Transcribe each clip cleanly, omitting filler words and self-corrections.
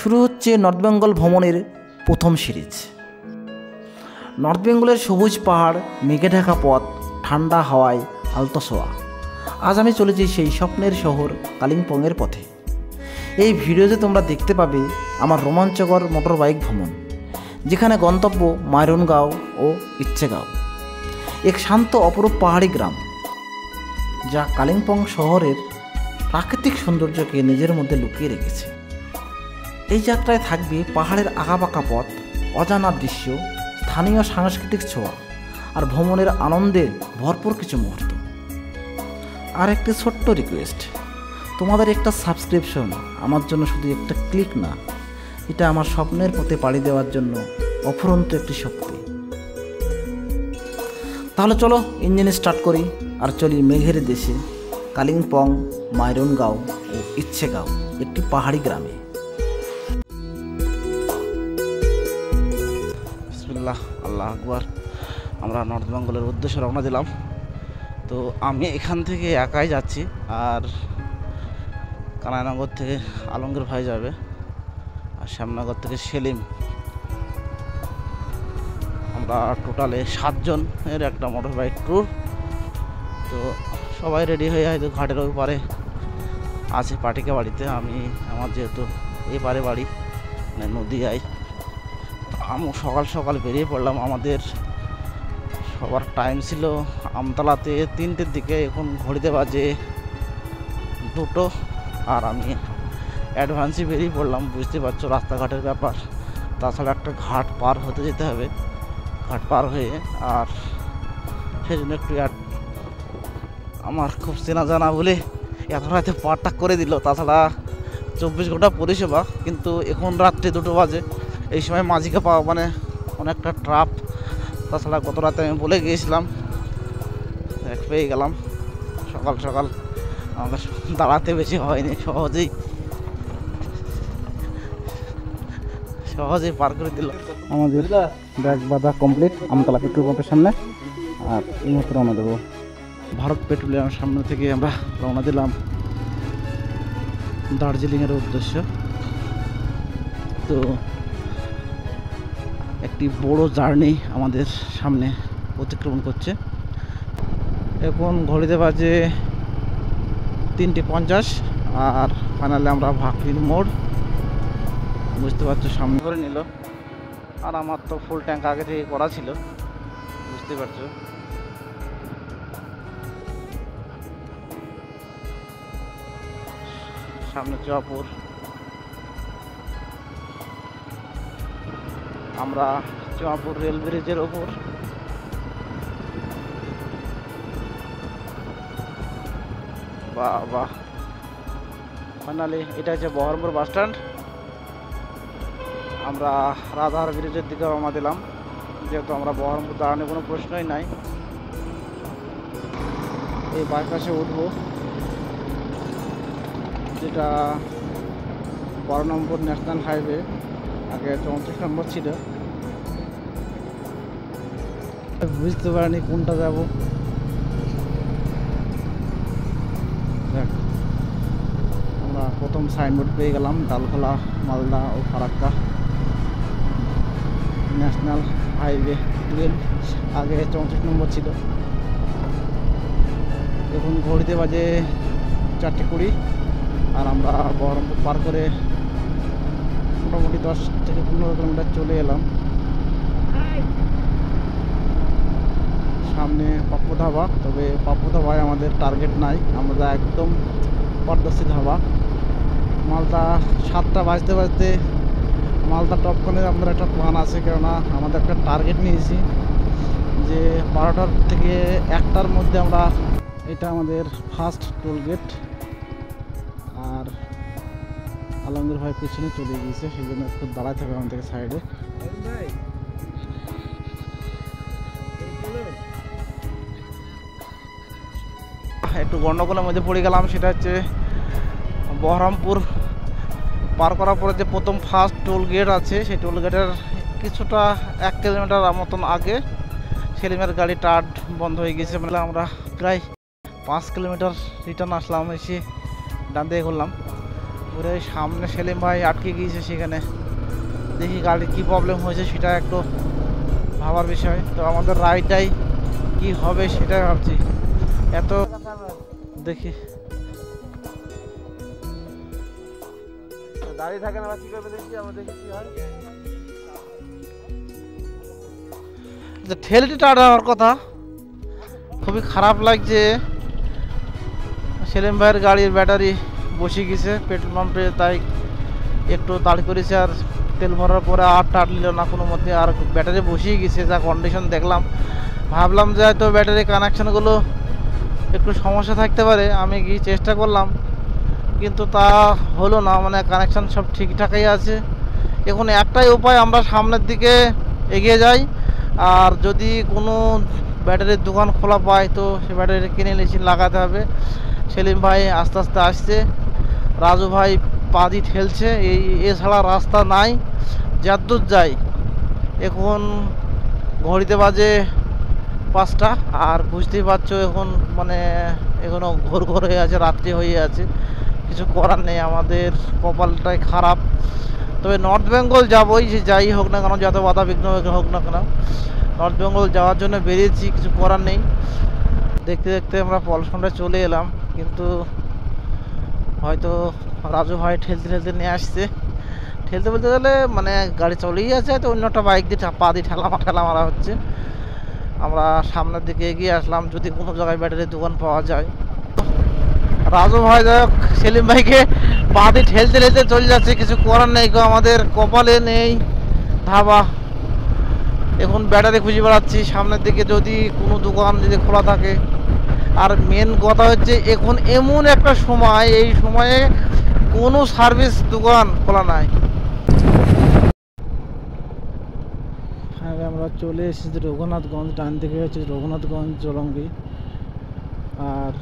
শুরু হচ্ছে নর্থ বেঙ্গল ভ্রমণের প্রথম সিরিজ। নর্থ বেঙ্গলের সবুজ পাহাড়, মেঘে ঢাকা পথ, ঠান্ডা হাওয়ায় আলতো ছোঁয়া। আজ আমি চলেছি সেই স্বপ্নের শহর কালিম্পংয়ের পথে। এই ভিডিওতে তোমরা দেখতে পাবে আমার রোমাঞ্চকর মোটর বাইক ভ্রমণ, যেখানে গন্তব্য মাইরনগাঁও ও ইচ্ছেগাঁও, এক শান্ত অপরূপ পাহাড়ি গ্রাম যা কালিম্পং শহরের প্রাকৃতিক সৌন্দর্যকে নিজের মধ্যে লুকিয়ে রেখেছে। এই যাত্রায় থাকবে পাহাড়ের আঁকাবাঁকা পথ, অজানা দৃশ্য, স্থানীয় সাংস্কৃতিক ছোঁয়া আর ভ্রমণের আনন্দে ভরপুর কিছু মুহূর্ত। আর একটি ছোট্ট রিকোয়েস্ট, তোমাদের একটা সাবস্ক্রিপশন আমার জন্য শুধু একটা ক্লিক না, এটা আমার স্বপ্নের পথে পাড়ি দেওয়ার জন্য অফুরন্ত একটি শক্তি। তাহলে চলো ইঞ্জিন স্টার্ট করি আর চলি মেঘের দেশে, কালিম্পং, মাইরনগাঁও ও ইচ্ছেগাঁও, একটি পাহাড়ি গ্রামে। বিসমিল্লাহ, আল্লাহ আকবার। আমরা নর্থ বেঙ্গলের উদ্দেশ্যে রওনা দিলাম। তো আমি এখান থেকে একাই যাচ্ছি, আর কানাইনগর থেকে আলমগীর ভাই যাবে, আর শ্যামনগর থেকে সেলিম। আমরা টোটালে 7 জনের একটা মোটর বাইক ট্যুর। তো সবাই রেডি হয়ে হয়তো ঘাটের ওই পারে আছে পাটিকা বাড়িতে। আমার যেহেতু এই পারে বাড়ি, মানে নদীয়ায়, আমি সকাল সকাল বেরিয়ে পড়লাম। আমাদের সবার টাইম ছিল আমতলাতে 3টের দিকে, এখন ঘড়িতে বাজে 2টো, আর আমি অ্যাডভান্সে বেরিয়ে পড়লাম। বুঝতে পারছো রাস্তাঘাটের ব্যাপার, তাছাড়া একটা ঘাট পার হতে যেতে হবে। ঘাট পার হয়ে, আর সেই জন্য একটু আমার খুব চেনা জানা বলে এত রাতে পারটা করে দিল। তাছাড়া 24 ঘন্টা পরিষেবা, কিন্তু এখন রাত্রে 2টো বাজে। এই সময় মাঝিকে পাওয়া মানে অনেকটা ট্রাপ। তাছাড়া গত রাতে আমি বলে গিয়েছিলাম, পেয়ে গেলাম। সকাল সকাল আমাকে দাঁড়াতে বেশি হয়নি, সহজেই পার করে দিল। আমাদের ব্যাগ বাঁধা কমপ্লিট আমতলা পেট্রোল পাম্পের সামনে, আর এই মতো রওনা দেবো। ভারত পেট্রোলিয়ামের সামনে থেকে আমরা রওনা দিলাম দার্জিলিংয়ের উদ্দেশ্য। তো একটি বড় জার্নি আমাদের সামনে অতিক্রমণ করছে। এখন ঘড়িতে বাজে 3:50, আর ফাইনালি আমরা ভাকরির মোড়, বুঝতে পারছো, সামনে করে নিল। আর আমার তো ফুল ট্যাঙ্ক আগে থেকে করা ছিল, বুঝতে পারছো। সামনে জয়পুর। আমরা জয়পুর রেল ব্রিজের ওপর। বাহ, ফাইনালি এটা হচ্ছে বহরমপুর বাস স্ট্যান্ড। আমরা রাধার ব্রিজের দিকে রওনা দিলাম, যেহেতু আমরা বহরমপুর দাঁড়ানোর কোনো প্রশ্নই নাই। এই বাইপাসে উঠবো, যেটা 12 নম্বর ন্যাশনাল হাইওয়ে, আগে 34 নম্বর ছিল। বুঝতে পারিনি কোনটা যাব। আমরা প্রথম সাইনবোর্ড পেয়ে গেলাম, ডালখোলা, মালদা ও ফারাক্কা ন্যাশনাল হাইওয়ে 12, আগে 34 নম্বর ছিল। এখন ঘড়িতে বাজে 4:20, আর আমরা বহরমপুর পার করে মোটামুটি 10 থেকে 15 কিলোমিটার চলে এলাম। সামনে পাপ্পু ধাবা, তবে পাপ্পু ধাবায় আমাদের টার্গেট নাই, আমরা একদম পদ্মশ্রী ধাবা। মালদা 7টা বাজতে বাজতে মালদা টপকনের আমাদের একটা প্ল্যান আছে, কেননা আমাদের একটা টার্গেট নিয়েছি যে 12টার থেকে 1টার মধ্যে আমরা, এটা আমাদের ফার্স্ট টোল গেট। আর আলমগীর ভাই পিছনে চলে গিয়েছে, সেই জন্য একটু দাঁড়াতে হবে আমাদের সাইডে। একটু গন্ডগোলের মধ্যে পড়ে গেলাম, সেটা হচ্ছে বহরমপুর পার করার পরে যে প্রথম ফার্স্ট টোল গেট আছে, সেই টোল গেটের কিছুটা 1 কিলোমিটার মতন আগে সেলিমের গাড়ি টার্ট বন্ধ হয়ে গেছে। মানে আমরা প্রায় 5 কিলোমিটার রিটার্ন আসলাম, এসে ডান দিকে ঘুরলাম। পুরো সামনে সেলিম ভাই আটকে গিয়েছে, সেখানে দেখি গাড়ির কী প্রবলেম হয়েছে সেটা একটু ভাবার বিষয়। তো আমাদের রাইডটাই কি হবে সেটাই ভাবছি। এত দেখি দাঁড়িয়ে থাকে না, কি করবে দেখি, আমরা দেখি কি হয়। ঠেলটি টাটা হওয়ার কথা, খুবই খারাপ লাগছে। সেলিম ভাইয়ের গাড়ির ব্যাটারি বসে গেছে পেট্রোল পাম্পে, তাই একটু দাঁড় করেছে। আর তেল ভরার পরে আর টাটলিল না কোনো মধ্যে, আর ব্যাটারি বসিয়ে গেছে। যা কন্ডিশন দেখলাম, ভাবলাম যে হয়তো ব্যাটারি কানেকশানগুলো একটু সমস্যা থাকতে পারে। আমি গিয়ে চেষ্টা করলাম, কিন্তু তা হলো না, মানে কানেকশান সব ঠিকঠাকই আছে। এখন একটাই উপায়, আমরা সামনের দিকে এগিয়ে যাই, আর যদি কোনো ব্যাটারির দোকান খোলা পাই তো সে ব্যাটারি কিনে নিয়েছি, লাগাতে হবে। সেলিম ভাই আস্তে আস্তে আসছে, রাজু ভাই পা দিয়ে ঠেলছে, এছাড়া রাস্তা নাই। যদ্দূর যাই, এখন ঘড়িতে বাজে 5টা, আর বুঝতেই পারছো এখন মানে এখনও ঘোর ঘোর হয়ে আছে, রাত্রি হয়ে আছে। কিছু করার নেই, আমাদের কপালটাই খারাপ। তবে নর্থ বেঙ্গল যাবোই, যে যাই হোক না কেন, যত বাধা বিঘ্ন হোক না কেন, নর্থ বেঙ্গল যাওয়ার জন্য বেরিয়েছি, কিছু করার নেই। দেখতে দেখতে আমরা পলসনটা চলে এলাম, কিন্তু হয়তো রাজু ভাই ঠেলতে ঠেলতে নিয়ে আসছে। ঠেলতে বলতে গেলে মানে গাড়ি চলেই আছে, তো অন্যটা বাইক দিয়ে পা দিয়ে ঠেলা মারা হচ্ছে। আমরা সামনের দিকে এগিয়ে আসলাম, যদি কোনো জায়গায় ব্যাটারির দোকান পাওয়া যায়। রাজু ভাই যাই হোক সেলিম ভাইকে পা দিয়ে ঠেলতে ঠেলতে চলে যাচ্ছে, কিছু করার নেই গো, আমাদের কপালে নেই ধাবা। এখন ব্যাটারি খুঁজে বেড়াচ্ছি সামনের দিকে, যদি কোনো দোকান যদি খোলা থাকে। আর মেন কথা হচ্ছে এখন এমন একটা সময়, এই সময়ে কোনো সার্ভিস দোকান খোলা নাই। হ্যাঁ, আমরা চলে এসেছি রঘুনাথগঞ্জ, ডান দিকে হচ্ছে রঘুনাথগঞ্জ জলঙ্গি, আর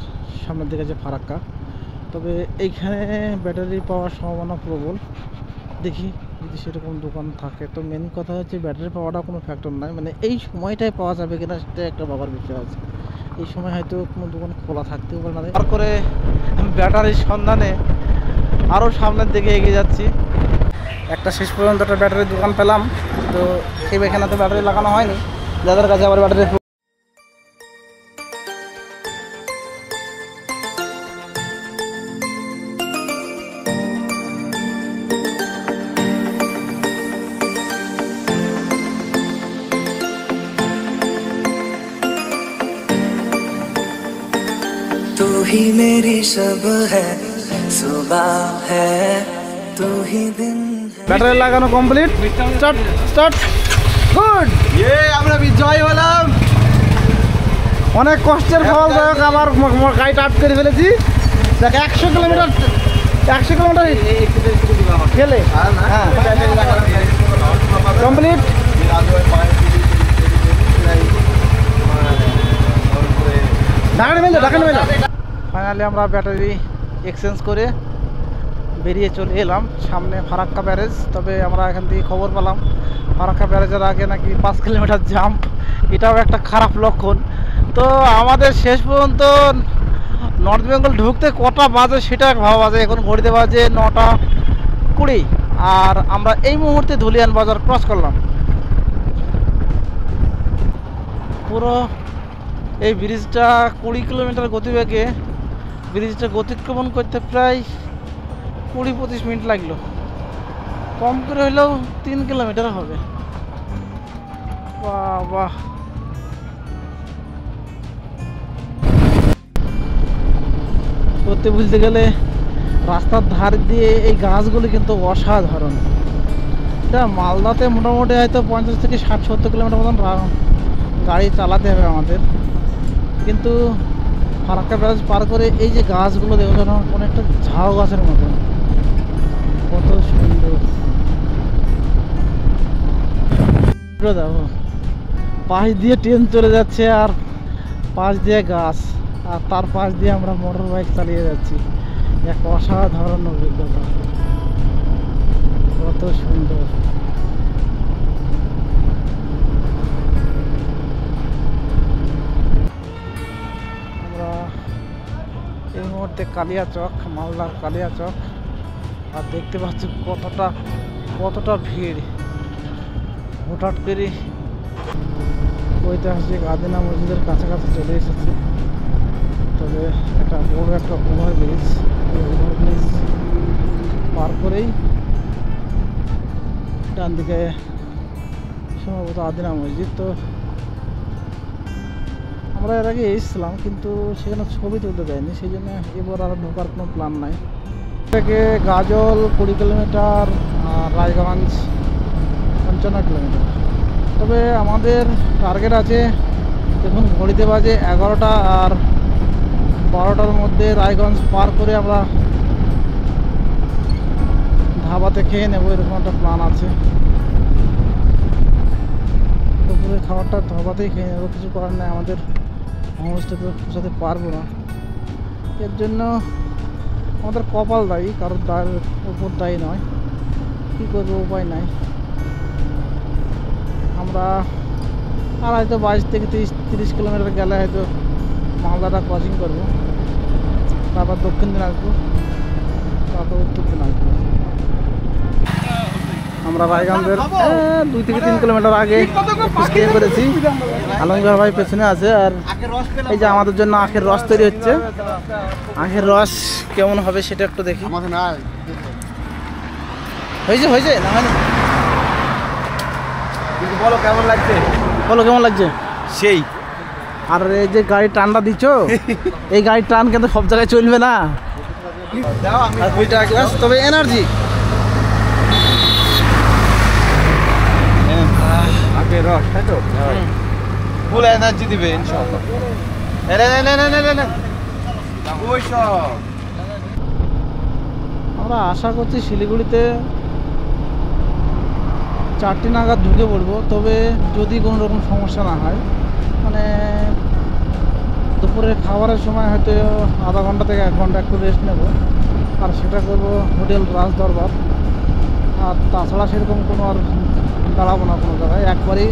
সামনের দিকে আছে ফারাক্কা। তবে এইখানে ব্যাটারি পাওয়ার সম্ভাবনা প্রবল, দেখি যদি সেরকম দোকান থাকে। তো মেন কথা হচ্ছে ব্যাটারি পাওয়াটা কোনো ফ্যাক্টর নয়, মানে এই সময়টাই পাওয়া যাবে কিনা সেটা একটা বাবার বিষয় আছে। এই সময় হয়তো কোনো দোকান খোলা থাকতেও পারে না। তারপরে ব্যাটারির সন্ধানে আরও সামনের দিকে এগিয়ে যাচ্ছি। একটা শেষ পর্যন্ত একটা ব্যাটারির দোকান পেলাম, তো সেই এখানে তো ব্যাটারি লাগানো হয়নি, যাদের কাছে আবার ব্যাটারি। तू ही मेरी सब है, सुबह है तू ही दिन। ব্যাটারি লাগানো কমপ্লিট, স্টার্ট স্টার্ট, গুড, আমরা বিজয় হলাম। অনেক কষ্টের ফল, যাই হোক আমার গাড়িটা আপ করে ফেলেছি। দেখ 100 কিলোমিটার খেলে হ্যাঁ কমপ্লিট। ফাইনালি আমরা ব্যাটারি এক্সচেঞ্জ করে বেরিয়ে চলে এলাম সামনে ফারাক্কা ব্যারেজ। তবে আমরা এখান থেকে খবর পেলাম ফারাক্কা ব্যারেজের আগে নাকি 5 কিলোমিটার জাম্প, এটাও একটা খারাপ লক্ষণ। তো আমাদের শেষ পর্যন্ত নর্থ বেঙ্গল ঢুকতে কটা বাজে সেটা ভাবা যায়। এখন ঘড়িতে বাজে 9:20, আর আমরা এই মুহূর্তে ধুলিয়ান বাজার ক্রস করলাম। পুরো এই ব্রিজটা 20 কিলোমিটার গতিবেগে ব্রিজটা অতিক্রমণ করতে প্রায় 20-25 মিনিট লাগলো, কম করে হলেও 3 কিলোমিটার হবে। বাহ বাহ, করতে বুঝতে গেলে রাস্তার ধার দিয়ে এই গাছগুলো কিন্তু অসাধারণ। এটা মালদাতে মোটামুটি হয়তো 50 থেকে 60-70 কিলোমিটার মতন গাড়ি চালাতে হবে আমাদের, কিন্তু ফারাক্কা ব্যারেজ পার করে এই যে গাছগুলো দেখো যেন কোনো একটা ঝাউ গাছের মতন, কত সুন্দর। দেখো পাশ দিয়ে ট্রেন চলে যাচ্ছে, আর পাশ দিয়ে গাছ, আর তার পাশ দিয়ে আমরা মোটর বাইক চালিয়ে যাচ্ছি। এক অসাধারণ অভিজ্ঞতা, কত সুন্দর। আমরা এই মুহূর্তে কালিয়াচক, মালদার কালিয়াচক আর দেখতে পাচ্ছি কতটা ভিড়। হঠাৎ করে ঐতিহাসিক আদিনা মসজিদের কাছাকাছি চলে এসেছি। তবে একটা বড় একটা ওভারব্রিজ, ওভারব্রিজ পার করেই ডান দিকে সম্ভবত আদিনা মসজিদ। তো আমরা এর আগে এসেছিলাম কিন্তু সেখানে ছবি তুলতে দেয়নি, সেই জন্য এবার আর ঢোকার কোনো প্ল্যান নাই। থেকে গাজল 20 কিলোমিটার আর রায়গঞ্জ 55 কিলোমিটার। তবে আমাদের টার্গেট আছে, দেখুন ঘড়িতে বাজে 11টা, আর 12টার মধ্যে রায়গঞ্জ পার করে আমরা ধাবাতে খেয়ে নেবো, এরকম একটা প্ল্যান আছে। দুপুরে খাবারটা ধাবাতেই খেয়ে নেবো, কিছু করার নেই, আমাদের হোমস্টেতে পৌঁছাতে পারবো না। এর জন্য আমাদের কপাল দায়ী, কারোর দায়ের উপর দায়ী নয়। কী করবো, উপায় নাই। আমরা আর হয়তো 22 থেকে 30 কিলোমিটার গেলে হয়তো মালদাটা ক্রসিং করবো, তারপর দক্ষিণ দিনাজপুর, তারপর উত্তর দিনাজপুর। আমরা রায়গঞ্জের 2 থেকে 3 কিলোমিটার আগে স্টে করেছি। আলমগীর ভাই পেছনে আছে, আর এই যে আমাদের জন্য আখের রস তৈরি হচ্ছে। আখের রস কেমন হবে সেটা একটু দেখি। হয়েছে না হয়নি? বলো কেমন লাগছে? বলো কেমন লাগছে? সেই। আর এই যে গাড়ির টানটা দিচ্ছ, এই গাড়ির টান কিন্তু সব জায়গায় চলবে না। আর 2 টাকা গ্লাস, তবে এনার্জি। আগে রস, তাই তো? ফুল এনার্জি দিবে ইনশাআল্লাহ। নে ওই সব আমরা আশা করছি শিলিগুড়িতে 4টে নাগাদ ঢুকে পড়বো। তবে যদি কোনো রকম সমস্যা না হয়, মানে দুপুরের খাবারের সময় হয়তো আধা ঘন্টা থেকে 1 ঘন্টা একটু রেস্ট নেব, আর সেটা করবো হোটেল রাজ দরবার। আর তাছাড়া সেরকম কোনো আর দাঁড়াবো না কোনো জায়গায়, একবারেই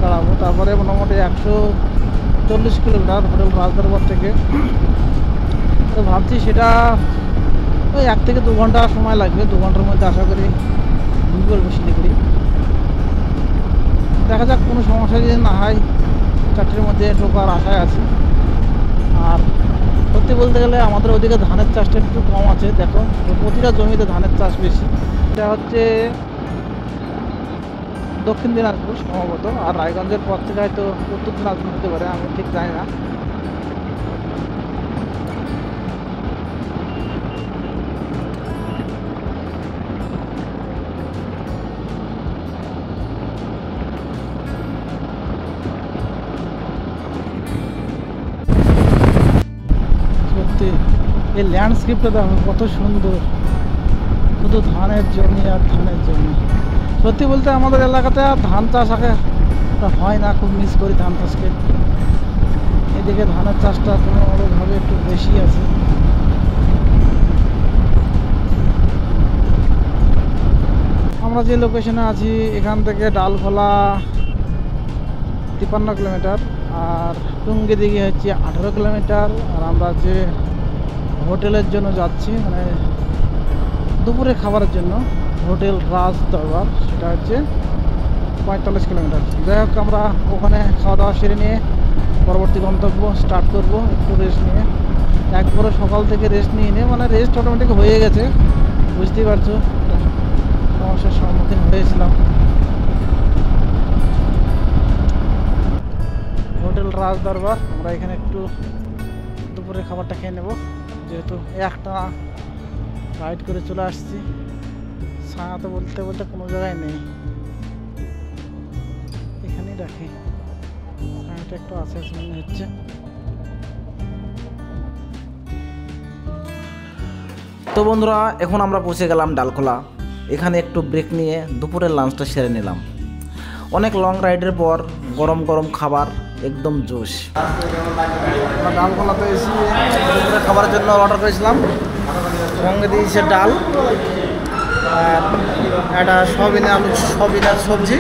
দাঁড়াবো। তারপরে মোটামুটি 140 কিলোমিটার হোটেল রাজ দরবার থেকে। তো ভাবছি সেটা ওই 1 থেকে 2 ঘন্টা সময় লাগবে। 2 ঘন্টার মধ্যে আশা করি ঢুকে পড়বো শিলিগুড়ি। দেখা যাক, কোনো সমস্যা যদি না হয় 4টের মধ্যে ঢোকার আশায় আছে। আর সত্যি বলতে গেলে আমাদের ওদিকে ধানের চাষটা একটু কম আছে। দেখো, প্রতিটা জমিতে ধানের চাষ বেশি। এটা হচ্ছে দক্ষিণ দিনাজপুর সম্ভবত, আর রায়গঞ্জের পর থেকে হয়তো উত্তর দিনাজপুর হতে পারে, আমি ঠিক জানি না। সত্যি এই ল্যান্ডস্কেপটা দেখো কত সুন্দর, শুধু ধানের জমি আর ধানের জমি। সত্যি বলতে আমাদের এলাকাতে আর ধান চাষ আগে হয় না, খুব মিস করি ধান চাষকে। এদিকে ধানের চাষটা কোনোভাবে একটু বেশি আছে। আমরা যে লোকেশনে আছি এখান থেকে ডালখোলা 53 কিলোমিটার, আর টুঙ্গি দিকে হচ্ছে 18 কিলোমিটার। আর আমরা যে হোটেলের জন্য যাচ্ছি, মানে দুপুরে খাবারের জন্য, হোটেল রাজ দরবার, সেটা হচ্ছে 45 কিলোমিটার। যাই হোক, আমরা ওখানে খাওয়া দাওয়া সেরে নিয়ে পরবর্তী গন্তব্য স্টার্ট করব, একটু রেস্ট নিয়ে। একবারে সকাল থেকে রেস্ট নিয়ে মানে রেস্ট অটোমেটিক হয়ে গেছে, বুঝতেই পারছো সমস্যার সম্মুখীন হয়েছিলাম। হোটেল রাজ দরবার, আমরা এখানে একটু দুপুরের খাবারটা খেয়ে নেব, যেহেতু একটা রাইড করে চলে আসছি। ছায়া তো বলতে কোনো জায়গায় নেই, এখানেই রাখি। ছায়াটা একটু আছে মনে হচ্ছে। তো বন্ধুরা, এখন আমরা পৌঁছে গেলাম ডালখোলা। এখানে একটু ব্রেক নিয়ে দুপুরের লাঞ্চটা সেরে নিলাম। অনেক লং রাইডের পর গরম গরম খাবার একদম জোশ। আমরা ডালখোলাতে এসে দুপুরের খাবারের জন্য অর্ডার করেছিলাম। সঙ্গে দিয়েছে ডাল, আর একটা সবিনের সবজি,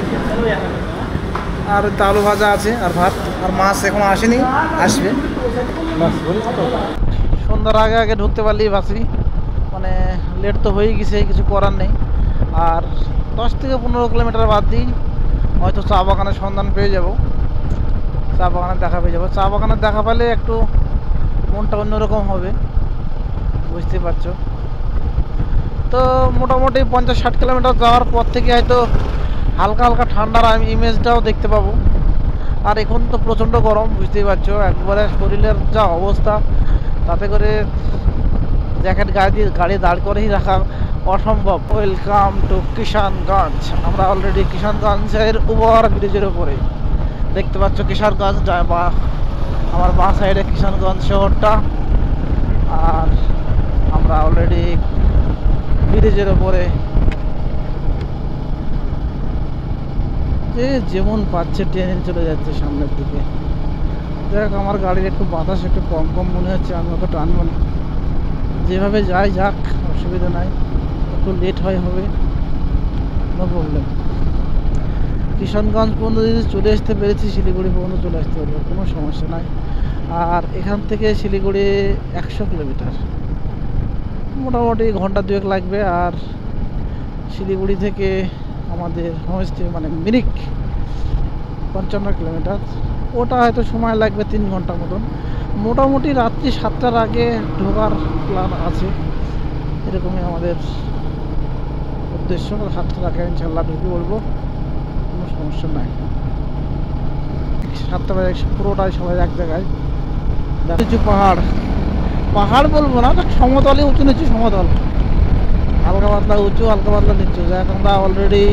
আর আলু ভাজা আছে, আর ভাত, আর মাছ এখনো আসেনি, আসবে। সন্ধ্যার আগে ঢুকতে পারলেই বাঁচি, মানে মানে লেট তো হয়ে গেছে, কিছু করার নেই। আর 10 থেকে 15 কিলোমিটার বাদ দিই হয়তো চা বাগানের সন্ধান পেয়ে যাব, চা বাগানের দেখা পেয়ে যাবো। চা বাগানের দেখা পেলে একটু মনটা অন্যরকম হবে, বুঝতে পারছো। তো মোটামুটি 50-60 কিলোমিটার যাওয়ার পর থেকে হয়তো হালকা হালকা ঠান্ডার ইমেজটাও দেখতে পাবো। আর এখন তো প্রচণ্ড গরম, বুঝতেই পারছো, একবারে শরীরের যা অবস্থা, তাতে করে জ্যাকেট গাড়ি দাঁড় করেই রাখা অসম্ভব। Welcome to Kishanganj. আমরা অলরেডি কিষানগঞ্জের ওভার ব্রিজের উপরে, দেখতে পাচ্ছ কিষানগঞ্জ বা আমার বাঁ সাইডে কিষানগঞ্জ শহরটা, আর আমরা অলরেডি ব্রিজের উপরে। যে যেমন পাচ্ছে ট্রেনে চলে যাচ্ছে সামনের দিকে। দেখ আমার গাড়ির একটু বাতাস একটু কম কম মনে হচ্ছে, আমি ওকে টানব না, যেভাবে যাই যাক, অসুবিধা নাই। একটু লেট হবে, নো প্রবলেম। কিষানগঞ্জ পর্যন্ত যদি চলে আসতে পেরেছি, শিলিগুড়ি পর্যন্ত চলে আসতে পারবো, কোনো সমস্যা নাই। আর এখান থেকে শিলিগুড়ি 100 কিলোমিটার, মোটামুটি ঘন্টা 2 লাগবে। আর শিলিগুড়ি থেকে আমাদের হোমস্টে মানে মিরিক 55 কিলোমিটার, ওটা হয়তো সময় লাগবে 3 ঘন্টা মতন। মোটামুটি রাত্রি 7টার আগে ঢোকার প্ল্যান আছে, এরকমই আমাদের উদ্দেশ্য। 7টার আগে ইনশাল্লাহ ঢুকে বলবো, কোনো সমস্যা নাই। 7টা বাজে পুরোটাই সবাই এক জায়গায়। কিছু পাহাড় বলবো না, সমতলে উঁচু নিচু সমতল, হালকা পাতলা উঁচু হালকা পাতলা নিচু। যাক আমরা অলরেডি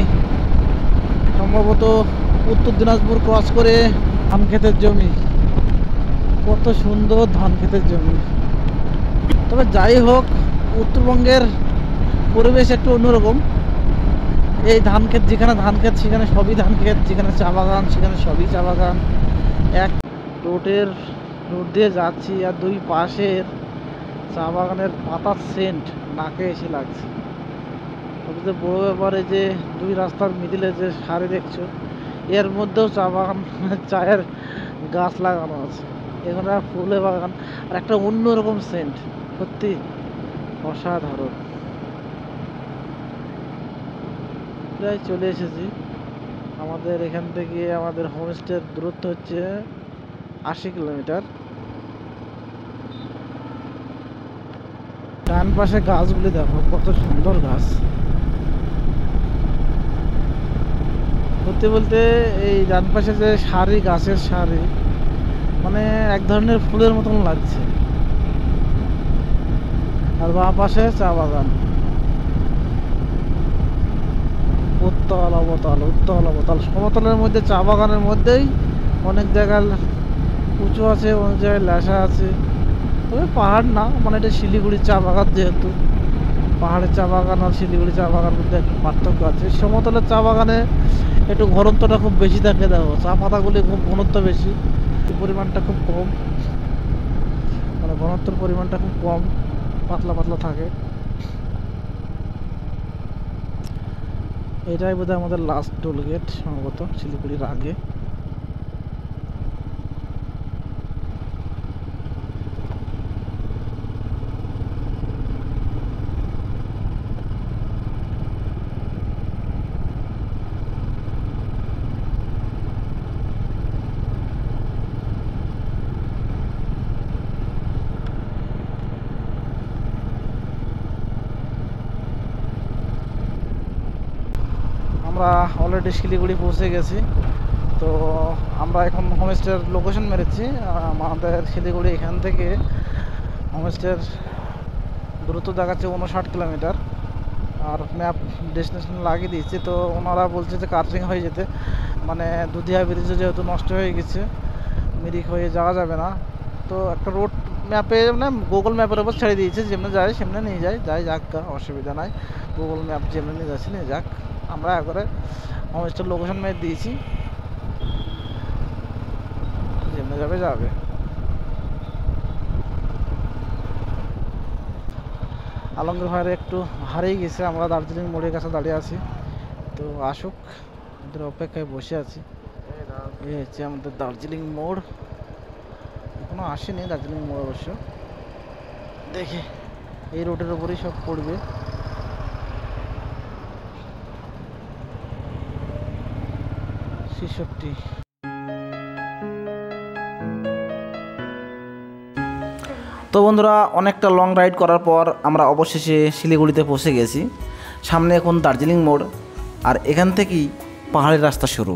সম্ভবত উত্তর দিনাজপুর ক্রস করে ধান ক্ষেতের জমি, কত সুন্দর ধান ক্ষেতের জমি। তবে যাই হোক, উত্তরবঙ্গের পরিবেশ একটু অন্যরকম। এই ধান ক্ষেত, যেখানে ধান ক্ষেত সেখানে সবই ধান ক্ষেত, যেখানে চা বাগান সেখানে সবই চা বাগান। এক রোড দিয়ে যাচ্ছি আর দুই পাশের চা বাগানের পাতার সেন্ট নাকে এসে লাগছে। সবচেয়ে বড় ব্যাপার, এই যে 2 রাস্তার মিডিলে যে সারি দেখছো, এর মধ্যেও চা বাগান, চায়ের গাছ লাগানো আছে। এখানে ফুলের বাগান আর একটা অন্যরকম সেন্ট, সত্যি অসাধারণ। প্রায় চলে এসেছি। আমাদের এখান থেকে আমাদের হোমস্টের দূরত্ব হচ্ছে 80 কিলোমিটার। ডান পাশে গাছগুলি দেখো, কত সুন্দর গাছ। সত্যি বলতে এই ডান পাশে যে সারি, গাছের সারি, মানে এক ধরনের ফুলের মতন লাগছে। আর বাঁ পাশে চা বাগান, উত্তল অবতল। সমতলের মধ্যে চা বাগানের মধ্যেই অনেক জায়গায় উঁচু আছে, অনেক জায়গায় লেসা আছে। তবে পাহাড় না, মানে এটা শিলিগুড়ির চা বাগান, যেহেতু পাহাড়ের চা বাগান আর শিলিগুড়ি চা বাগান মধ্যে একটু পার্থক্য আছে। সমতলের চা বাগানে একটু ঘনত্বটা খুব বেশি থাকে, দেখো চা পাতাগুলি খুব ঘনত্ব বেশি, পরিমাণটা খুব কম, মানে ঘনত্বের পরিমাণটা খুব কম, পাতলা পাতলা থাকে। এটাই বোধহয় আমাদের লাস্ট টোল গেট সম্ভবত, শিলিগুড়ির আগে। আমরা অলরেডি শিলিগুড়ি পৌঁছে গেছি। তো আমরা এখন হোমস্টের লোকেশন মেরেছি। আমাদের শিলিগুড়ি এখান থেকে হোমস্টের দূরত্ব দেখাচ্ছে 59 কিলোমিটার। আর ম্যাপ ডেস্টিনেশন লাগিয়ে দিয়েছি, তো ওনারা বলছে যে কার্সিং হয়ে যেতে, মানে দুধিয়া ব্রিজে যেহেতু নষ্ট হয়ে গেছে, মিরিক হয়ে যাওয়া যাবে না। তো একটা রোড ম্যাপে, মানে গুগল ম্যাপের উপর ছেড়ে দিয়েছে, যেমনি যায় সেমনি নিয়ে যাই যাক, অসুবিধা নাই। গুগল ম্যাপ যেমনি নিয়ে যাচ্ছে নিয়ে যাক। আমরা একবারে হোমস্টের লোকেশন মেরে দিয়েছি, যেমনি যাবে। আলমগীর ভাইয়ের একটু হারিয়ে গেছে, আমরা দার্জিলিং মোড়ের কাছে দাঁড়িয়ে আছি। তো আসুক, ওদের অপেক্ষায় বসে আছি। এই হচ্ছে আমাদের দার্জিলিং মোড়, এখনো আসেনি দার্জিলিং মোড় অবশ্য। দেখি এই রোডের ওপরেই সব পড়বে। ছেষট্টি। তো বন্ধুরা, অনেকটা লং রাইড করার পর আমরা অবশেষে শিলিগুড়িতে পৌঁছে গেছি। সামনে এখন দার্জিলিং মোড়, আর এখান থেকেই পাহাড়ের রাস্তা শুরু।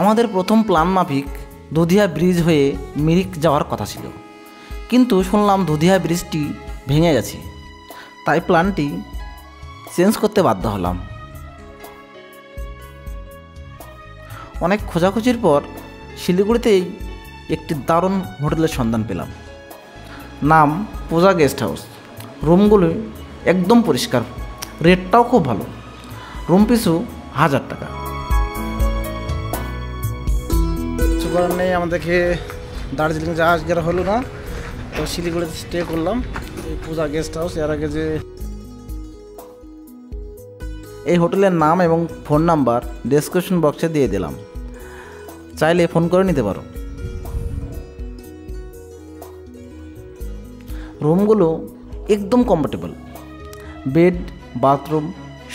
আমাদের প্রথম প্ল্যান মাফিক দুধিয়া ব্রিজ হয়ে মিরিক যাওয়ার কথা ছিল, কিন্তু শুনলাম দুধিয়া ব্রিজটি ভেঙে গেছে, তাই প্ল্যানটি চেঞ্জ করতে বাধ্য হলাম। অনেক খোঁজাখুঁজির পর শিলিগুড়িতেই একটি দারুণ হোটেলের সন্ধান পেলাম। নাম পূজা গেস্ট হাউস। রুমগুলো একদম পরিষ্কার, রেটটাও খুব ভালো, রুম পিছু 1000 টাকা। সুপার নেই, আমাদেরকে দার্জিলিং জাহাজ গেরা হলো না, তো শিলিগুড়িতে স্টে করলাম এই পূজা গেস্ট হাউস। এর আগে যে এই হোটেলের নাম এবং ফোন নাম্বার ডেসক্রিপশন বক্সে দিয়ে দিলাম, চাইলে ফোন করে নিতে পারো। রুমগুলো একদম কমফোর্টেবল, বেড, বাথরুম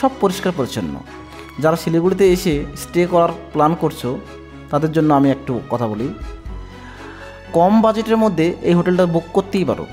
সব পরিষ্কার পরিচ্ছন্ন। যারা শিলিগুড়িতে এসে স্টে করার প্ল্যান করছো তাদের জন্য আমি একটু কথা বলি। কম বাজেটের মধ্যে এই হোটেলটা বুক করতেই পারো।